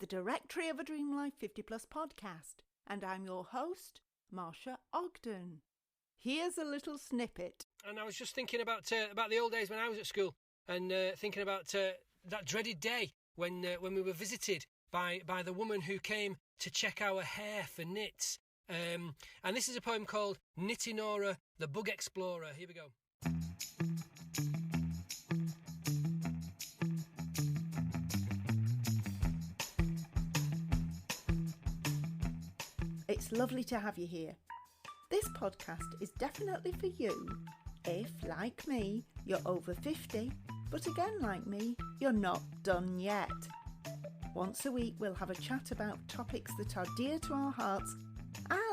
the Directory of a Dream Life 50 Plus podcast, and I'm your host, Marsha Ogden. Here's a little snippet. And I was just thinking about the old days when I was at school, and thinking about that dreaded day when we were visited by the woman who came to check our hair for nits. And this is a poem called Knittinora, the Bug Explorer. Here we go. It's lovely to have you here. This podcast is definitely for you if, like me, you're over 50, but again, like me, you're not done yet. Once a week, we'll have a chat about topics that are dear to our hearts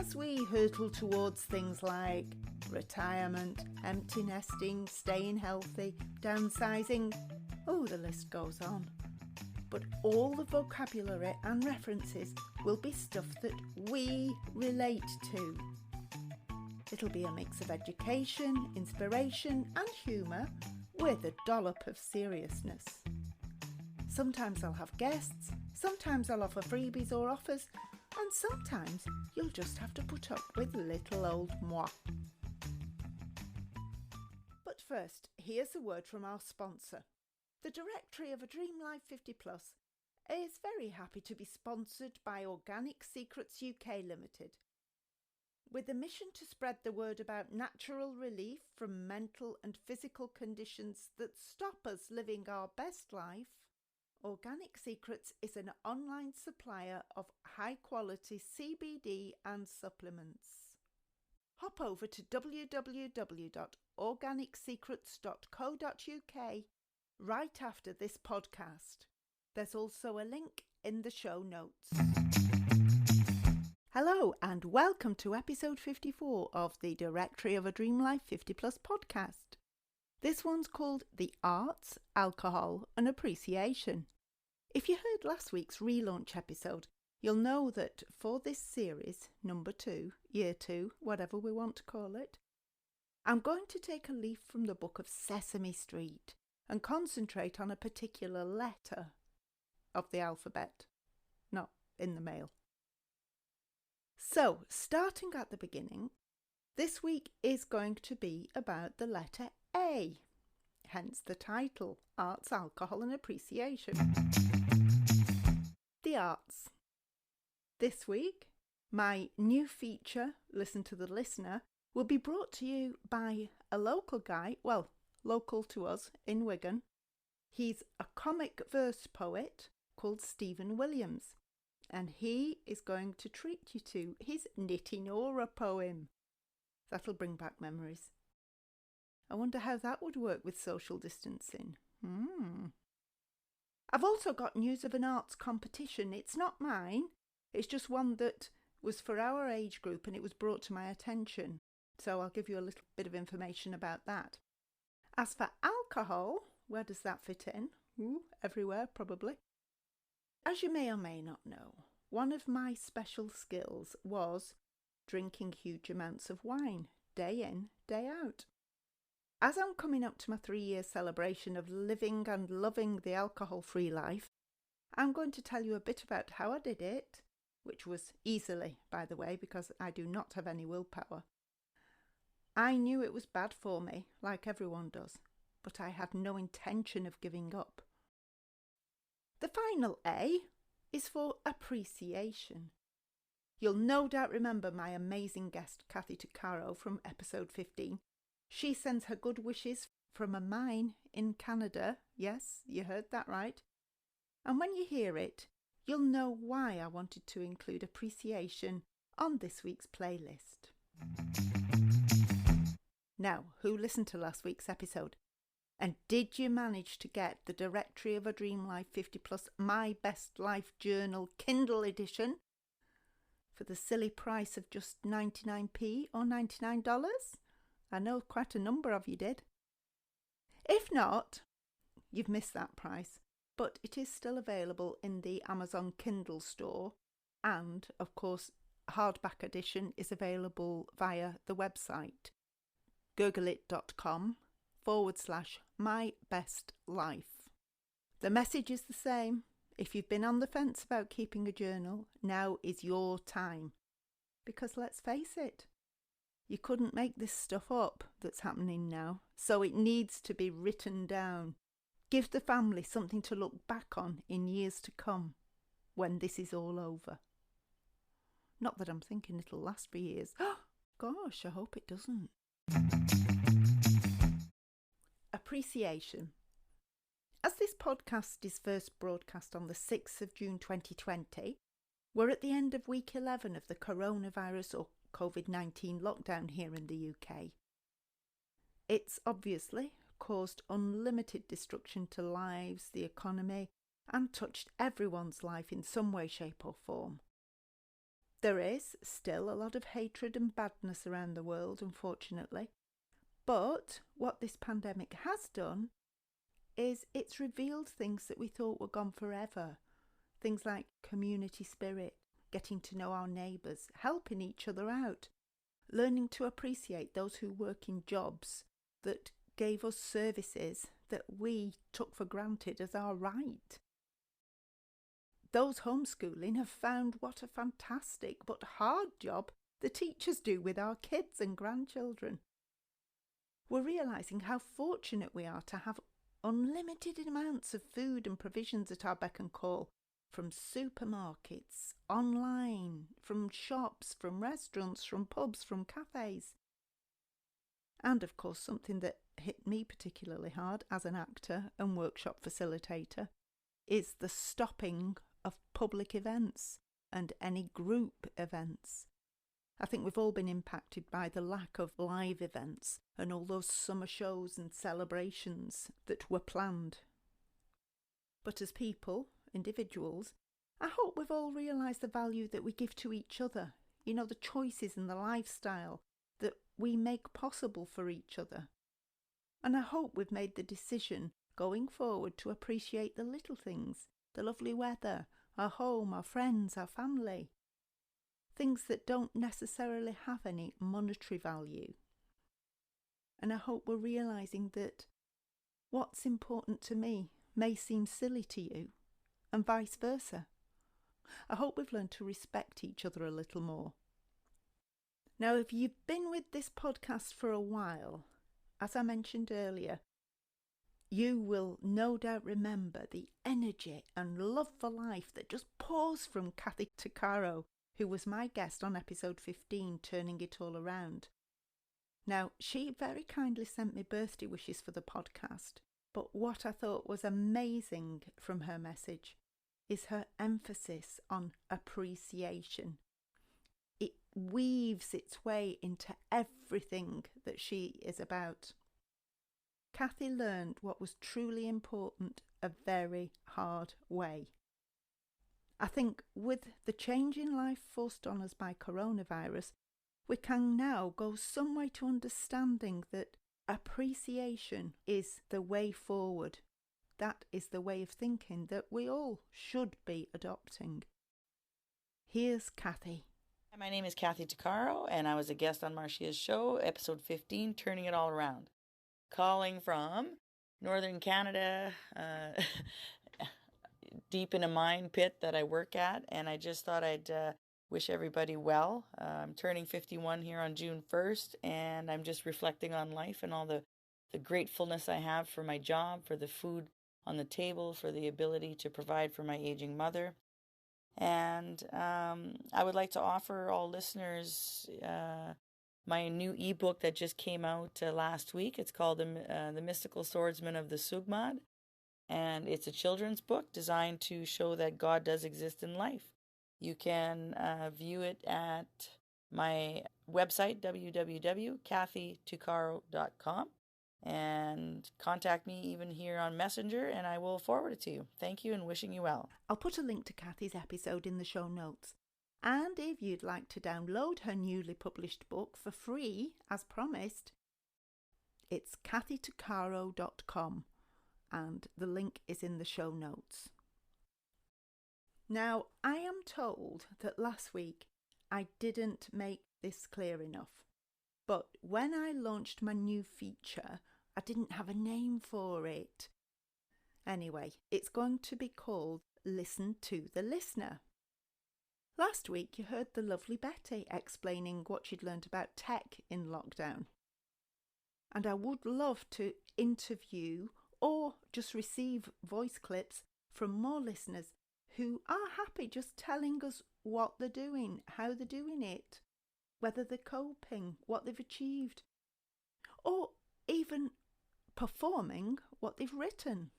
as we hurtle towards things like retirement, empty nesting, staying healthy, downsizing. Oh, the list goes on. But all the vocabulary and references will be stuff that we relate to. It'll be a mix of education, inspiration and humour with a dollop of seriousness. Sometimes I'll have guests, sometimes I'll offer freebies or offers, and sometimes you'll just have to put up with little old moi. But first, here's a word from our sponsor. The Directory of a Dream Life 50 Plus is very happy to be sponsored by Organic Secrets UK Limited. With a mission to spread the word about natural relief from mental and physical conditions that stop us living our best life, Organic Secrets is an online supplier of high-quality CBD and supplements. Hop over to www.organicsecrets.co.uk right after this podcast. There's also a link in the show notes. Hello and welcome to episode 54 of the Directory of a Dream Life 50 Plus podcast. This one's called The Arts, Alcohol and Appreciation. If you heard last week's relaunch episode, you'll know that for this series, number 2, year 2, whatever we want to call it, I'm going to take a leaf from the book of Sesame Street and concentrate on a particular letter of the alphabet, not in the mail. So, starting at the beginning, this week is going to be about the letter A, hence the title, Arts, Alcohol and Appreciation. The arts. This week, my new feature, Listen to the Listener, will be brought to you by a local guy, well, local to us in Wigan. He's a comic verse poet called Stephen Williams, and he is going to treat you to his Knittinora poem. That'll bring back memories. I wonder how that would work with social distancing. I've also got news of an arts competition. It's not mine. It's just one that was for our age group and it was brought to my attention. So I'll give you a little bit of information about that. As for alcohol, where does that fit in? Everywhere, probably. As you may or may not know, one of my special skills was drinking huge amounts of wine, day in, day out. As I'm coming up to my 3-year celebration of living and loving the alcohol-free life, I'm going to tell you a bit about how I did it, which was easily, by the way, because I do not have any willpower. I knew it was bad for me, like everyone does, but I had no intention of giving up. The final A is for appreciation. You'll no doubt remember my amazing guest, Kathy Tuccaro, from episode 15. She sends her good wishes from a mine in Canada. Yes, you heard that right. And when you hear it, you'll know why I wanted to include appreciation on this week's playlist. Now, who listened to last week's episode? And did you manage to get the Directory of a Dream Life 50 Plus My Best Life Journal Kindle edition for the silly price of just 99p or $99? I know quite a number of you did. If not, you've missed that price, but it is still available in the Amazon Kindle store, and, of course, hardback edition is available via the website googleit.com/mybestlife. The message is the same. If you've been on the fence about keeping a journal, now is your time. Because let's face it, you couldn't make this stuff up that's happening now, so it needs to be written down. Give the family something to look back on in years to come, when this is all over. Not that I'm thinking it'll last for years. Gosh, I hope it doesn't. Appreciation. As this podcast is first broadcast on the 6th of June 2020, we're at the end of week 11 of the coronavirus or COVID-19 lockdown here in the UK. It's obviously caused unlimited destruction to lives, the economy, and touched everyone's life in some way, shape or form. There is still a lot of hatred and badness around the world, unfortunately. But what this pandemic has done is it's revealed things that we thought were gone forever. Things like community spirit, getting to know our neighbours, helping each other out, learning to appreciate those who work in jobs that gave us services that we took for granted as our right. Those homeschooling have found what a fantastic but hard job the teachers do with our kids and grandchildren. We're realising how fortunate we are to have unlimited amounts of food and provisions at our beck and call, from supermarkets, online, from shops, from restaurants, from pubs, from cafes. And of course, something that hit me particularly hard as an actor and workshop facilitator is the stopping of public events and any group events. I think we've all been impacted by the lack of live events and all those summer shows and celebrations that were planned. But as people, individuals, I hope we've all realised the value that we give to each other, the choices and the lifestyle that we make possible for each other. And I hope we've made the decision going forward to appreciate the little things, the lovely weather, our home, our friends, our family. Things that don't necessarily have any monetary value. And I hope we're realising that what's important to me may seem silly to you, and vice versa. I hope we've learned to respect each other a little more. Now, if you've been with this podcast for a while, as I mentioned earlier, you will no doubt remember the energy and love for life that just pours from Kathy Tuccaro, who was my guest on episode 15, Turning It All Around. Now, she very kindly sent me birthday wishes for the podcast, but what I thought was amazing from her message is her emphasis on appreciation. It weaves its way into everything that she is about. Kathy learned what was truly important a very hard way. I think with the change in life forced on us by coronavirus, we can now go some way to understanding that appreciation is the way forward. That is the way of thinking that we all should be adopting. Here's Kathy. Hi, my name is Kathy Tuccaro, and I was a guest on Marcia's show, episode 15, Turning It All Around. Calling from Northern Canada, deep in a mine pit that I work at, and I just thought I'd wish everybody well. I'm turning 51 here on June 1st, and I'm just reflecting on life and all the gratefulness I have for my job, for the food on the table, for the ability to provide for my aging mother. And I would like to offer all listeners my new ebook that just came out last week. It's called The Mystical Swordsman of the Sugmad. And it's a children's book designed to show that God does exist in life. You can view it at my website, www.kathytuccaro.com, and contact me even here on Messenger, and I will forward it to you. Thank you, and wishing you well. I'll put a link to Kathy's episode in the show notes. And if you'd like to download her newly published book for free, as promised, it's kathytuccaro.com. and the link is in the show notes. Now, I am told that last week I didn't make this clear enough, but when I launched my new feature, I didn't have a name for it. Anyway, it's going to be called Listen to the Listener. Last week you heard the lovely Betty explaining what she'd learnt about tech in lockdown. And I would love to interview or just receive voice clips from more listeners who are happy just telling us what they're doing, how they're doing it, whether they're coping, what they've achieved, or even performing what they've written.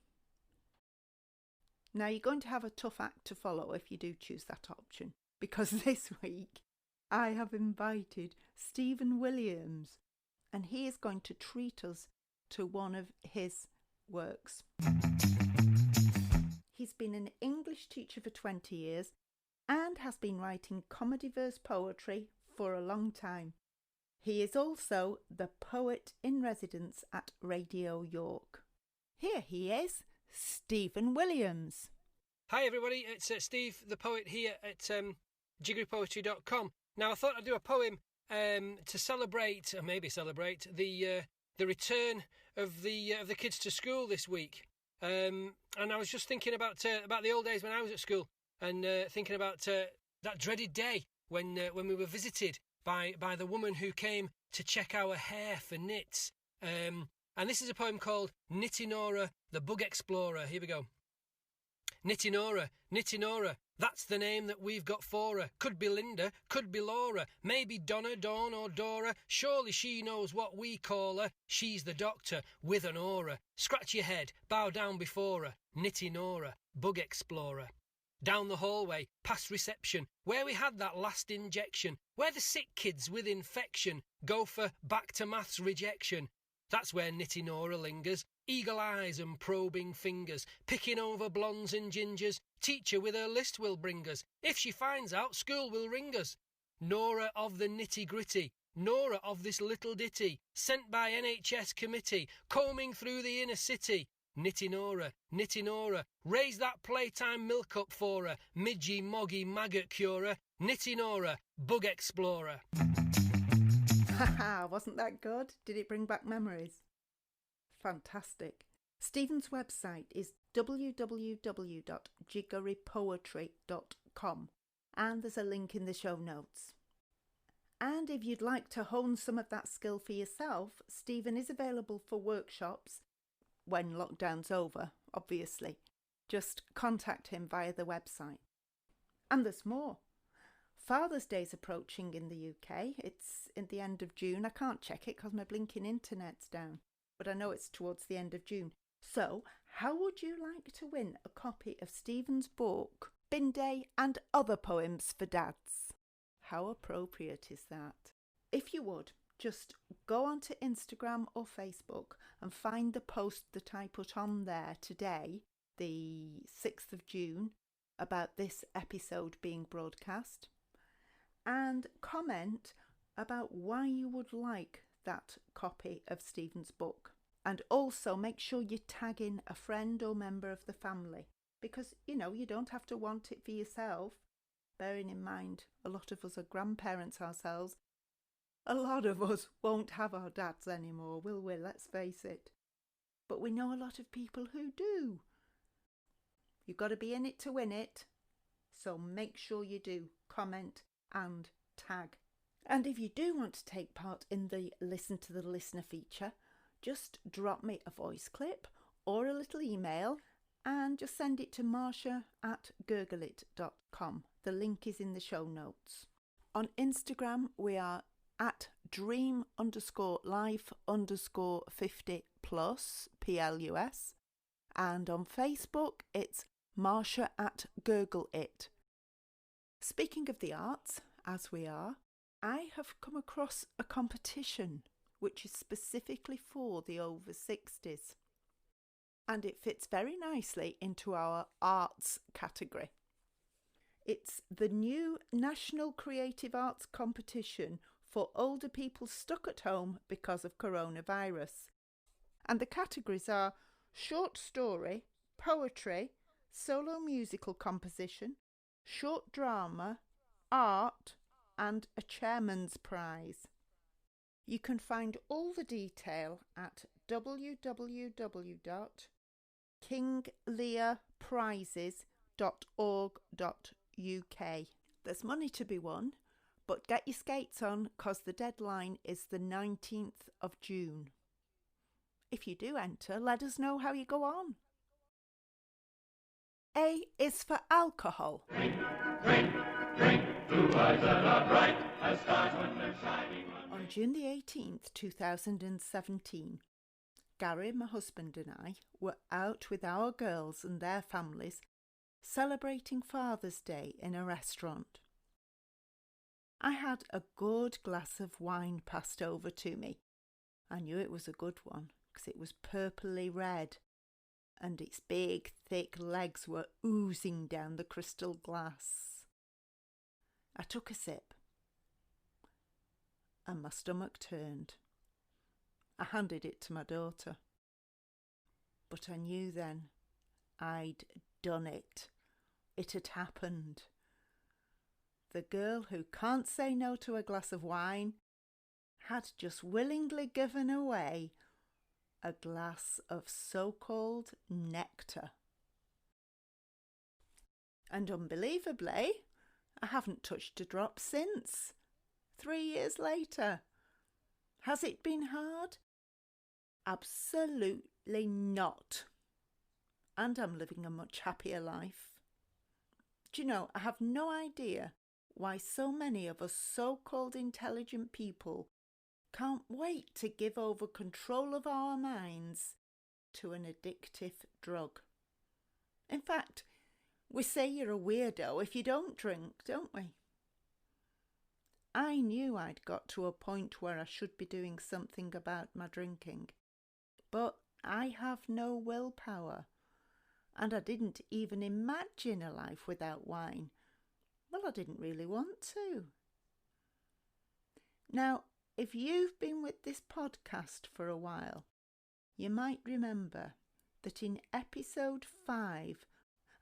Now, you're going to have a tough act to follow if you do choose that option, because this week I have invited Stephen Williams, and he is going to treat us to one of his works. He's been an English teacher for 20 years and has been writing comedy verse poetry for a long time. He is also the poet in residence at Radio York. Here he is, Stephen Williams. Hi everybody, it's Steve the poet here at jiggerypoetry.com. Now I thought I'd do a poem to celebrate, or maybe celebrate, the return of the kids to school this week. And I was just thinking about the old days when I was at school, and thinking about that dreaded day when we were visited by the woman who came to check our hair for nits. And this is a poem called Nitty-Nora, the Bug Explorer. Here we go. Nitty-Nora, Nitty-Nora, that's the name that we've got for her. Could be Linda, could be Laura, maybe Donna, Dawn or Dora. Surely she knows what we call her. She's the doctor with an aura. Scratch your head, bow down before her. Nitty-Nora, Bug Explorer. Down the hallway, past reception, where we had that last injection, where the sick kids with infection go for back to maths rejection. That's where Nitty-Nora lingers, eagle eyes and probing fingers, picking over blondes and gingers. Teacher with her list will bring us. If she finds out, school will ring us. Nora of the nitty-gritty, Nora of this little ditty, sent by NHS committee, combing through the inner city. Nitty-Nora, Nitty-Nora, raise that playtime milk up for her, midgy, moggy, maggot curer. Nitty-Nora, Bug Explorer. Haha, wasn't that good? Did it bring back memories? Fantastic. Stephen's website is www.jiggerypoetry.com, and there's a link in the show notes. And if you'd like to hone some of that skill for yourself, Stephen is available for workshops when lockdown's over, obviously. Just contact him via the website. And there's more. Father's Day's approaching in the UK. It's in the end of June. I can't check it because my blinking internet's down, but I know it's towards the end of June. So, how would you like to win a copy of Stephen's book, Bin Day and Other Poems for Dads? How appropriate is that? If you would, just go onto Instagram or Facebook and find the post that I put on there today, the 6th of June, about this episode being broadcast, and comment about why you would like that copy of Stephen's book. And also make sure you tag in a friend or member of the family, because, you don't have to want it for yourself. Bearing in mind, a lot of us are grandparents ourselves. A lot of us won't have our dads anymore, will we? Let's face it. But we know a lot of people who do. You've got to be in it to win it. So make sure you do comment and tag. And if you do want to take part in the Listen to the Listener feature, just drop me a voice clip or a little email and just send it to marsha@gurglit.com. The link is in the show notes. On Instagram, we are at dream_life_50+ PLUS. And on Facebook, it's marsha@gurglit. Speaking of the arts, as we are, I have come across a competition which is specifically for the over 60s. And it fits very nicely into our arts category. It's the new National Creative Arts Competition for older people stuck at home because of coronavirus. And the categories are short story, poetry, solo musical composition, short drama, art, and a chairman's prize. You can find all the detail at www.kinglearprizes.com. There's money to be won, but get your skates on because the deadline is the 19th of June. If you do enter, let us know how you go on. A is for alcohol. Drink, drink, drink, 2 eyes that are bright as stars when they're shining. On June the 18th, 2017, Gary, my husband, and I were out with our girls and their families celebrating Father's Day in a restaurant. I had a good glass of wine passed over to me. I knew it was a good one because it was purpley red and its big, thick legs were oozing down the crystal glass. I took a sip and my stomach turned. I handed it to my daughter. But I knew then I'd done it. It had happened. The girl who can't say no to a glass of wine had just willingly given away a glass of so-called nectar. And unbelievably, I haven't touched a drop since. 3 years later. Has it been hard? Absolutely not. And I'm living a much happier life. Do you know, I have no idea why so many of us so-called intelligent people can't wait to give over control of our minds to an addictive drug. In fact, we say you're a weirdo if you don't drink, don't we? I knew I'd got to a point where I should be doing something about my drinking, but I have no willpower, and I didn't even imagine a life without wine. Well, I didn't really want to. Now, if you've been with this podcast for a while, you might remember that in episode 5,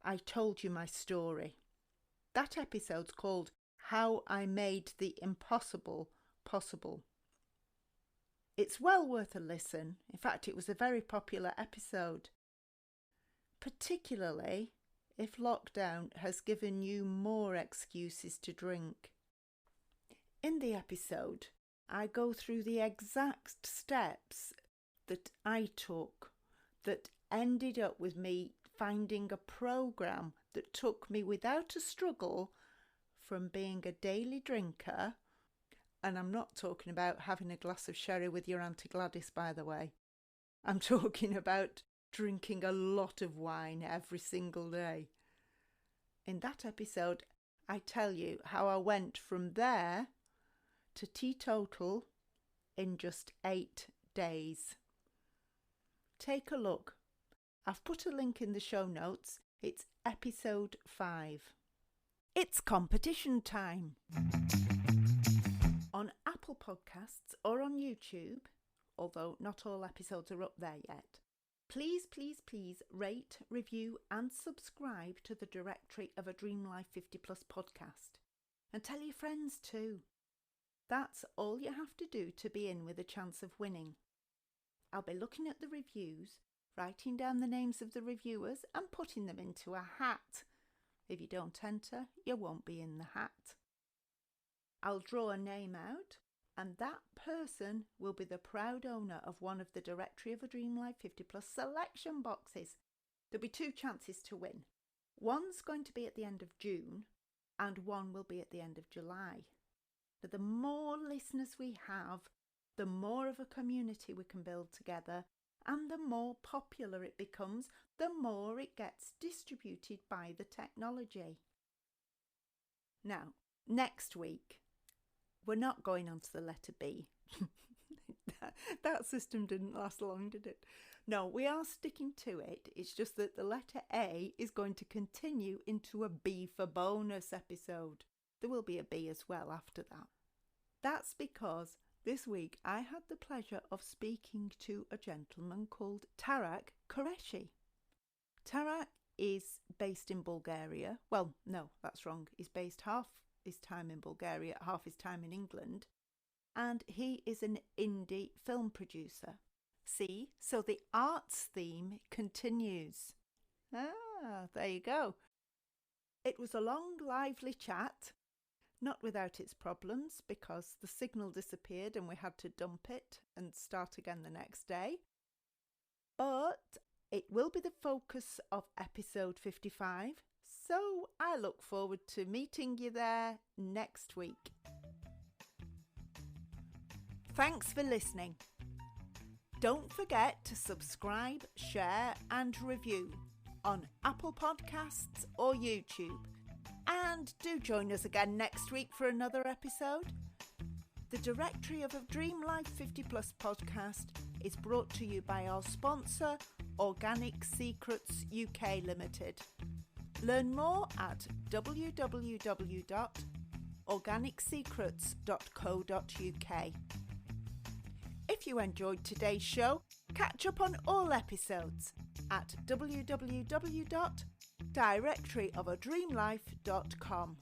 I told you my story. That episode's called How I Made the Impossible Possible. It's well worth a listen. In fact, it was a very popular episode, particularly if lockdown has given you more excuses to drink. In the episode, I go through the exact steps that I took that ended up with me finding a program that took me without a struggle from being a daily drinker, and I'm not talking about having a glass of sherry with your Auntie Gladys, by the way. I'm talking about drinking a lot of wine every single day. In that episode, I tell you how I went from there to teetotal in just 8 days. Take a look. I've put a link in the show notes. It's episode 5. It's competition time. On Apple Podcasts or on YouTube, although not all episodes are up there yet, please rate, review and subscribe to the directory of a Dream Life 50 Plus podcast. And tell your friends too. That's all you have to do to be in with a chance of winning. I'll be looking at the reviews, writing down the names of the reviewers and putting them into a hat. If you don't enter, you won't be in the hat. I'll draw a name out, and that person will be the proud owner of one of the Directory of a Dream Life 50 Plus selection boxes. There'll be 2 chances to win. One's going to be at the end of June, and one will be at the end of July. But the more listeners we have, the more of a community we can build together, and the more popular it becomes, the more it gets distributed by the technology. Now, next week, we're not going on to the letter B. that system didn't last long, did it? No, we are sticking to it. It's just that the letter A is going to continue into a B for bonus episode. There will be a B as well after that. That's because this week I had the pleasure of speaking to a gentleman called Taraq Qureshi. Taraq is based in Bulgaria. Well, no, that's wrong. He's based half his time in Bulgaria, half his time in England. And he is an indie film producer. See, so the arts theme continues. Ah, there you go. It was a long, lively chat, not without its problems because the signal disappeared and we had to dump it and start again the next day. But it will be the focus of episode 55, so I look forward to meeting you there next week. Thanks for listening. Don't forget to subscribe, share and review on Apple Podcasts or YouTube. And do join us again next week for another episode. The Directory of a Dream Life 50 Plus podcast is brought to you by our sponsor, Organic Secrets UK Limited. Learn more at www.organicsecrets.co.uk. If you enjoyed today's show, catch up on all episodes at www.directoryofadreamlife.com.